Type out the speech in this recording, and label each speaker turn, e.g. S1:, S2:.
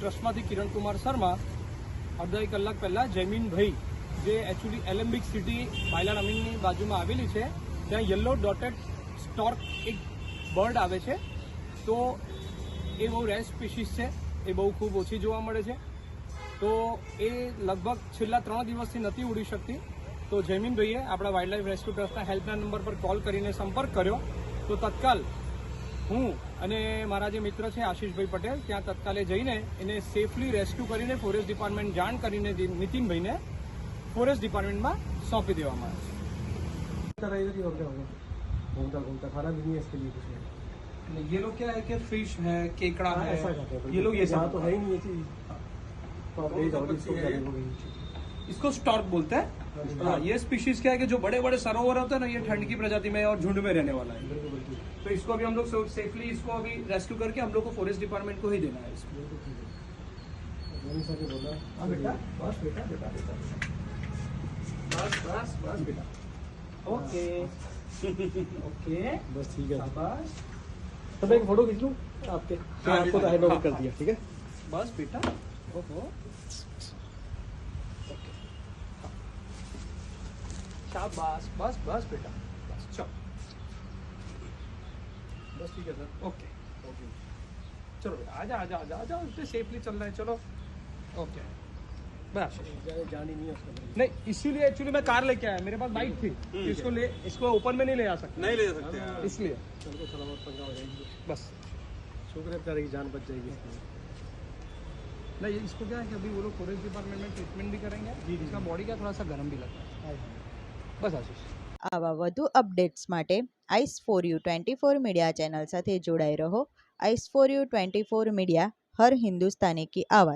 S1: ટ્રસ્ટમાંથી કિરણકુમાર શર્મા અડધા એક કલાક પહેલાં જયમીનભાઈ, જે એકચ્યુઅલી એલેમ્બિક સિટી બાયલા રમીનની બાજુમાં આવેલી છે, ત્યાં યલો ડોટેડ સ્ટોર્ક એક બર્ડ આવે છે. તો એ બહુ રેર સ્પીસીસ છે, એ બહુ ખૂબ ઓછી જોવા મળે છે. તો એ લગભગ છેલ્લા 3 દિવસથી નથી ઉડી શકતી. તો જયમીનભાઈએ આપણા વાઇલ્ડલાઇફ રેસ્ક્યુ ટ્રસ્ટના હેલ્પલાઇન નંબર પર કોલ કરીને સંપર્ક કર્યો. તો તત્કાલ હું અને મારા જે મિત્ર છે આશીષભાઈ પટેલ ત્યાં તત્કાલે જઈને એને સેફલી રેસ્ક્યુ કરીને ફોરેસ્ટ ડિપાર્ટમેન્ટ જાણ કરીને નીતિનભાઈને ફોરેસ્ટ ડિપાર્ટમેન્ટમાં સોંપી દેવામાં આવે છે.
S2: घूमता घूमता खाना भी नहीं है इसके लिए कुछ नहीं।
S1: ये लोग क्या है कि फिश है, केकड़ा है,
S2: ऐसा खाते हैं
S1: ये लोग ये
S2: यहाँ
S1: सब
S2: तो है ही नहीं ये चीज। तो आप यही जाओ, इसको क्या देखोगे?
S1: इसको स्टॉर्क बोलते हैं. हाँ, ये स्पीशीज क्या है कि जो बड़े बड़े सरोवर होते हैं ना, ये ठंड की प्रजाति में और झुंड में रहने वाला है.
S2: बिल्कुल बिल्कुल।
S1: तो इसको अभी हम लोग सेफली इसको अभी रेस्क्यू करके हम लोग को फॉरेस्ट डिपार्टमेंट को ही देना है इसको.
S2: मैंने सके बोला
S1: हाँ बेटा, बस बेटा बेटा बेटा बस बस बस बेटा. ओके ओके
S2: बस ठीक है।
S1: शाबाश.
S2: तो मैं एक फोटो खींच लूँ आपके?
S1: हाँ,
S2: आपको तो हैंड ओवर कर दिया, ठीक है?
S1: बस बेटा. ओहो. शाबाश. बस बस बेटा बस. चलो
S2: बस ठीक है सर।
S1: ओके चलो बेटा आजा आजा आजा आजा. उससे सेफली चल रहे हैं. चलो ओके बस.
S2: जान ही नहीं है उसका।
S1: नहीं, इसीलिए एक्चुअली मैं कार लेके आया. मेरे पास बाइक थी. इसको ओपन में नहीं ले आ सकते.
S3: नहीं ले सकते हैं।
S1: इसलिए
S2: चलो सलामत पंगा हो जाएगी।
S1: बस.
S2: शुक्र है बेचारे की जान बच जाएगी इसकी।
S1: नहीं, इसको क्या है कि अभी वो लोग फॉरेस्ट डिपार्टमेंट में ट्रीटमेंट भी करेंगे. इसका बॉडी का थोड़ा सा गर्म भी लगता है. बस आशीष.
S4: આવા વધુ અપડેટ્સ માટે ice for you 24 media channel સાથે જોડાઈ રહો. આઈસ ફોર યુ 24 મીડિયા, હર હિન્દુસ્તાની કી આવાज़.